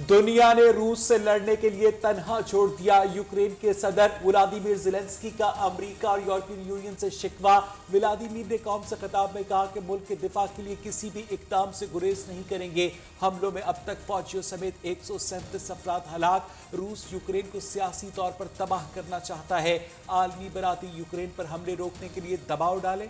दुनिया ने रूस से लड़ने के लिए तन्हा छोड़ दिया। यूक्रेन के सदर व्लादिमीर ज़ेलेंस्की का अमेरिका और यूरोपियन यूनियन से शिकवा। व्लादिमीर ने कौम से खिताब में कहा कि मुल्क के दिफा के लिए किसी भी इकदाम से गुरेज नहीं करेंगे। हमलों में अब तक फौजियों समेत 137 अफराद हलाक। रूस यूक्रेन को सियासी तौर पर तबाह करना चाहता है। आलमी बरादरी यूक्रेन पर हमले रोकने के लिए दबाव डाले।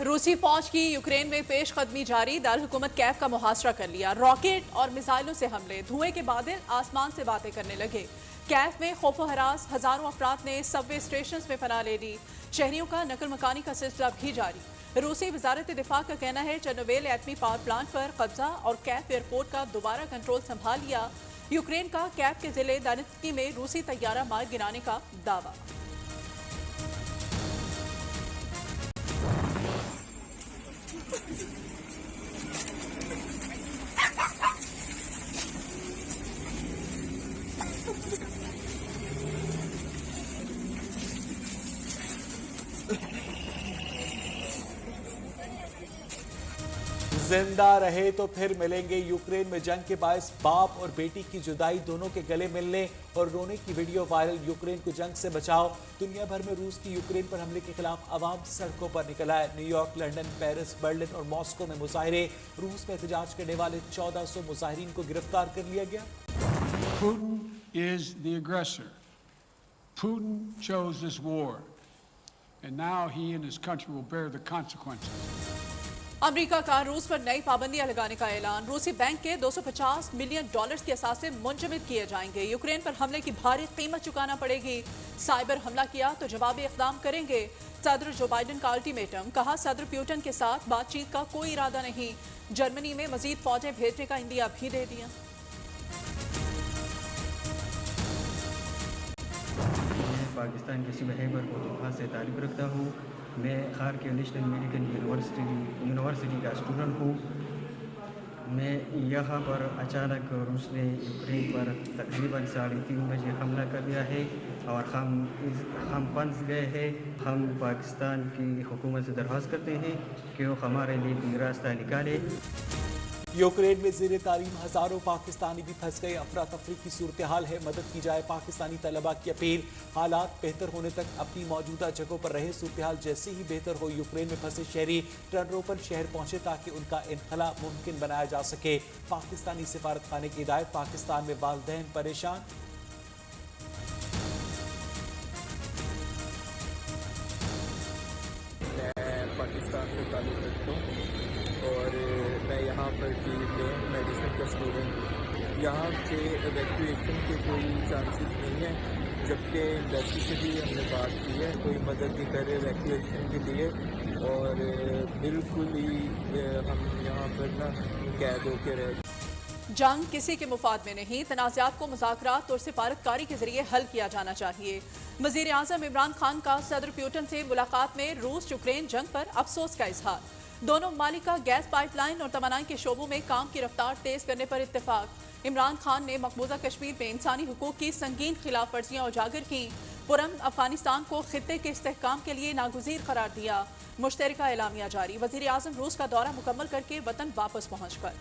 रूसी फौज की यूक्रेन में पेशकदमी जारी। दारहुकूमत कैफ का मुहासरा कर लिया। रॉकेट और मिसाइलों से हमले, धुएं के बादल आसमान से बातें करने लगे। कैफ में खौफो हरास, हजारों अफराद ने सबवे स्टेशन में पनाह ले ली। शहरियों का नकल मकानी का सिलसिला भी जारी। रूसी वजारत दिफा का कहना है चेर्नोबिल एटमी पावर प्लांट पर कब्जा और कैफ एयरपोर्ट का दोबारा कंट्रोल संभाल लिया। यूक्रेन का कैफ के जिले दानित्स्की में रूसी तैयारा मार गिराने का दावा। जिंदा रहे तो फिर मिलेंगे। यूक्रेन में जंग के बायस बाप और बेटी की जुदाई, दोनों के गले मिलने और रोने की वीडियो वायरल। यूक्रेन को जंग से बचाओ। दुनिया भर में रूस की यूक्रेन पर हमले के खिलाफ आवाम सड़कों पर निकल आए। न्यूयॉर्क, लंदन, पेरिस, बर्लिन और मॉस्को में मुजाहरे। रूस में एहतजाज करने वाले 1400 मुजाहिरीन को गिरफ्तार कर लिया गया। Putin is the aggressor. Putin chose this war, and now he and his country will bear the consequences. America का रूस पर नई पाबंदियां लगाने का ऐलान। रूसी बैंक के $250 मिलियन के असासे मुंजमद किए जाएंगे। यूक्रेन पर हमले की भारी कीमत चुकाना पड़ेगी। साइबर हमला किया तो जवाबी इक़दाम करेंगे। सदर जो बाइडेन का अल्टीमेटम, कहा सदर पुतिन के साथ बातचीत का कोई इरादा नहीं। जर्मनी में मजीद फौजें भेजने का इंदिया भी दे दिया। पाकिस्तान के सूबे खैबर पख्तूनख्वा से ताल्लुक़ रखता हूँ। मैं खार के नेशनल मेडिकल यूनिवर्सिटी का स्टूडेंट हूँ। मैं यहाँ पर अचानक रूस ने यूक्रेन पर तकरीबन 3:30 बजे हमला कर दिया है और हम फंस गए हैं। हम पाकिस्तान की हुकूमत से दरख्वास्त करते हैं कि वो हमारे लिए कोई रास्ता निकाले। यूक्रेन में ज़ेरे तालीम हजारों पाकिस्तानी भी फंस गए। अफरा तफरी की सूरत हाल है, मदद की जाए। पाकिस्तानी तलबा की अपील। हालात बेहतर होने तक अपनी मौजूदा जगहों पर रहे। सूरत हाल जैसे ही बेहतर हो, यूक्रेन में फंसे शहरी टर्नरोपल शहर पहुंचे ताकि उनका इनखला मुमकिन बनाया जा सके। पाकिस्तानी सिफारत खाने की हिदायत। पाकिस्तान में वालिदैन परेशान। पाकिस्तान से ताल्लुक़ रखता हूँ और मैं यहाँ पर मेडिसिन का स्टूडेंट हूँ। यहाँ के एवैक्यूएशन के कोई चांसेस नहीं है, जबकि एम्बेसी से भी हमने बात की है, कोई मदद नहीं करे एवैक्यूएशन के लिए और बिल्कुल ही हम यहाँ पर ना कैद होकर रहे। जंग किसी के मुफाद में नहीं, तनाज़ात को मुज़ाकरात और सिफारतकारी के जरिए हल किया जाना चाहिए। वज़ीर आज़म इमरान खान का सदर पुतिन से मुलाकात में रूस यूक्रेन जंग पर अफसोस का इजहार। दोनों ममालिक का गैस पाइपलाइन और तवानाई के शोबों में काम की रफ्तार तेज करने पर इत्तेफाक। इमरान खान ने मकबूजा कश्मीर में इंसानी हुकूक की संगीन खिलाफ वर्जियाँ उजागर की। पुरम अफगानिस्तान को खित्ते के इस्तेहकाम के लिए नागुज़ीर करार दिया। मुश्तरका एलामिया जारी। वज़ीर आज़म रूस का दौरा मुकम्मल करके वतन वापस पहुँच कर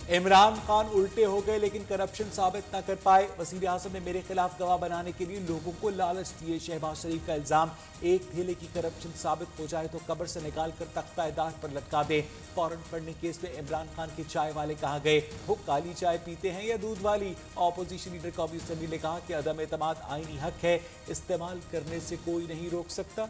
इमरान खान उल्टे हो गए लेकिन करप्शन साबित न कर पाए। वज़ीर आज़म ने मेरे खिलाफ गवाह बनाने के लिए लोगों को लालच दिए। शहबाज शरीफ का इल्जाम, एक धेले की करप्शन साबित हो जाए तो कब्र से निकाल कर तख्ता-ए-दार पर लटका दे। फौरन पढ़ने केस में इमरान खान के चाय वाले कहा गए, वो काली चाय पीते हैं या दूध वाली। ऑपोजिशन लीडर कौमी असम्बली ने कहा कि अदम एतमाद आईनी हक है, इस्तेमाल करने से कोई नहीं रोक सकता।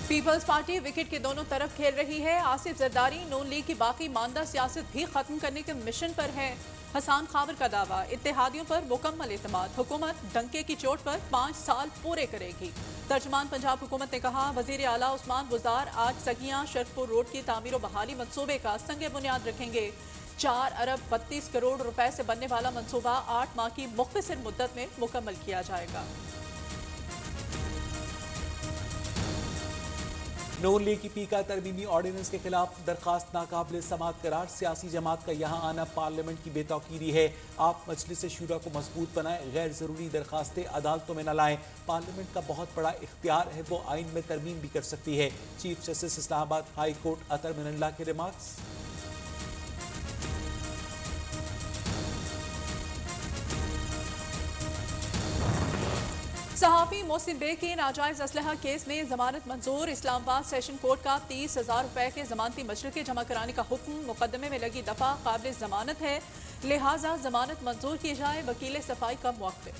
पीपल्स पार्टी विकेट के दोनों तरफ खेल रही है। आसिफ जरदारी नून लीग की बाकी मानदा सियासत भी खत्म करने के मिशन पर है। हसान खावर का दावा, इत्तेहादियों पर मुकम्मल एतमाद। हुकूमत डंके की चोट पर 5 साल पूरे करेगी। तर्जुमान पंजाब हुकूमत ने कहा, वजीर आला उस्मान बुज़दार आज सगियां शरफपुर रोड की तामीर और बहाली मंसूबे का संगे बुनियाद रखेंगे। 4 अरब 32 करोड़ रुपए से बनने वाला मंसूबा 8 माह की मुख्तसर मुद्दत में मुकम्मल किया जाएगा। नून लीग की पीका तरमीमी ऑर्डिनेंस के खिलाफ दरखास्त नाकाबिल समाअत करार। सियासी जमात का यहाँ आना पार्लियामेंट की बेतौकीरी है। आप मजलिस शूरा को मजबूत बनाएं, गैर जरूरी दरखास्तें अदालतों में न लाएं। पार्लियामेंट का बहुत बड़ा इख्तियार है, वो आइन में तरमीम भी कर सकती है। Chief justice Islamabad high court Athar Minallah के रिमार्क्स। सहाफी मोहसिन बेग के नाजायज असलहा केस में जमानत मंजूर। इस्लामाबाद सेशन कोर्ट का 30,000 रुपए के जमानती मशरके जमा कराने का हुक्म। मुकदमे में लगी दफा काबिल जमानत है, लिहाजा जमानत मंजूर की जाए। वकील सफाई का मौक़िफ़।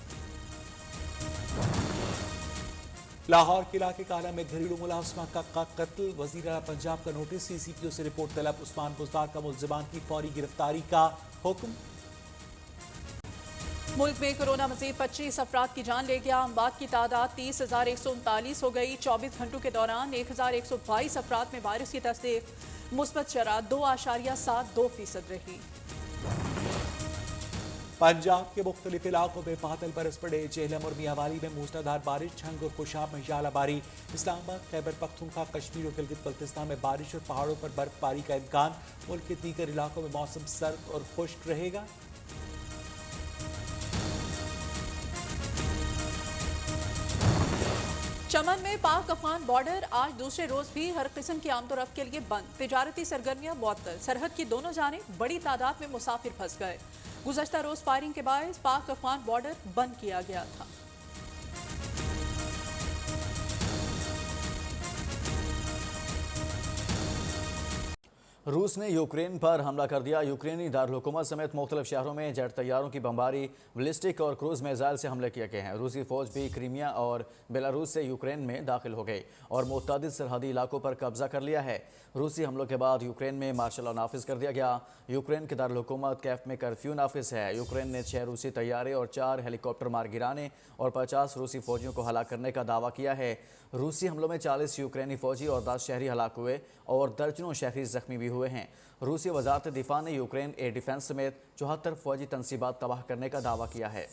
लाहौर के इलाके काला में घरेलू मुलाजमा का कत्ल। वज़ीर आला पंजाब का नोटिस। CCPO से रिपोर्ट तलब। उस्मान बुज़दार का मुल्ज़िमान की फौरी गिरफ्तारी का हुक्म। मुल्क में कोरोना मजीद 25 अफराद की जान ले गया। अमवात की तादाद 30,139 हो गई। 24 घंटों के दौरान 1,122 अफराद में वायरस की तस्दीक। मुस्बत शरह 2.72% रही। पंजाब के मुख्तलिफ इलाकों में बादल बरस पड़े। जेहलम और मियांवाली में मूसलाधार बारिश। छंग और खुशाब में यालाबारी। इस्लामाबाद, खैबर पख्तूनख्वा, कश्मीर और गिलगित बल्तिस्तान में बारिश और पहाड़ों पर बर्फबारी का इम्कान। मुल्क के दीगर इलाकों में मौसम सर्द और खुश्क रहेगा। चमन में पाक अफगान बॉर्डर आज दूसरे रोज भी हर किस्म की आमदोरफ्त के लिए बंद। तिजारती सरगर्मियां मुअत्तल। सरहद की दोनों जानिब बड़ी तादाद में मुसाफिर फंस गए। गुज़श्ता रोज फायरिंग के बायस पाक अफगान बॉर्डर बंद किया गया था। रूस ने यूक्रेन पर हमला कर दिया। यूक्रेनी दारकूमत समेत मुख्तलिफ शहरों में जेट तैयारों की बमबारी, बैलिस्टिक और क्रूज मिसाइल से हमले किए गए हैं। रूसी फौज भी क्रीमिया और बेलारूस से यूक्रेन में दाखिल हो गई और मुतअद्दिद सरहदी इलाकों पर कब्जा कर लिया है। रूसी हमलों के बाद यूक्रेन में मार्शल लॉ नाफिज कर दिया गया। यूक्रेन के दारकूमत कैफ में कर्फ्यू नाफिज है। यूक्रेन ने 6 रूसी तैयारे और 4 हेलीकॉप्टर मार गिराने और 50 रूसी फौजियों को हलाक करने का दावा किया है। रूसी हमलों में 40 यूक्रेनी फौजी और 10 शहरी हलाक हुए और दर्जनों शहरी जख्मी भी हुए हैं। रूसी वजारत दिफा ने यूक्रेन एयर डिफेंस समेत 74 फौजी तनसीबात तबाह करने का दावा किया है।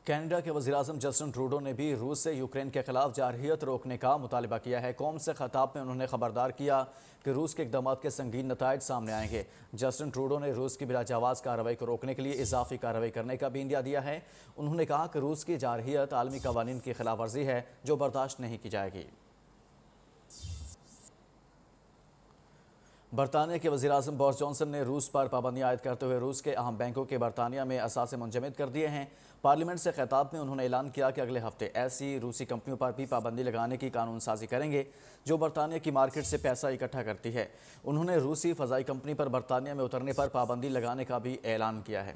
कनाडा के वज़ीर-ए-आज़म जस्टिन ट्रूडो ने भी रूस से यूक्रेन के खिलाफ जारहियत रोकने का मुतालबा किया है। कौम से खिताब में उन्होंने खबरदार किया कि रूस के इक़दाम के संगीन नताइज सामने आएंगे। जस्टिन ट्रूडो ने रूस की बिलाजवाज़ कार्रवाई को रोकने के लिए इजाफी कार्रवाई करने का भी इंदिया दिया है। उन्होंने कहा कि रूस की जारहियत आलमी कवानीन की खिलाफ वर्जी है जो बर्दाश्त नहीं की जाएगी। बरतानिया के वज़ीर-ए-आज़म बोरिस जॉनसन ने रूस पर पाबंदी आयद करते हुए रूस के अहम बैंकों के बरतानिया में असासे मुंजमद कर दिए हैं। पार्लियामेंट से खिताब में उन्होंने ऐलान किया कि अगले हफ्ते ऐसी रूसी कंपनियों पर भी पाबंदी लगाने की कानून साजी करेंगे जो बरतानिया की मार्केट से पैसा इकट्ठा करती है। उन्होंने रूसी फ़ज़ाई कंपनी पर बरतानिया में उतरने पर पाबंदी लगाने का भी ऐलान किया है।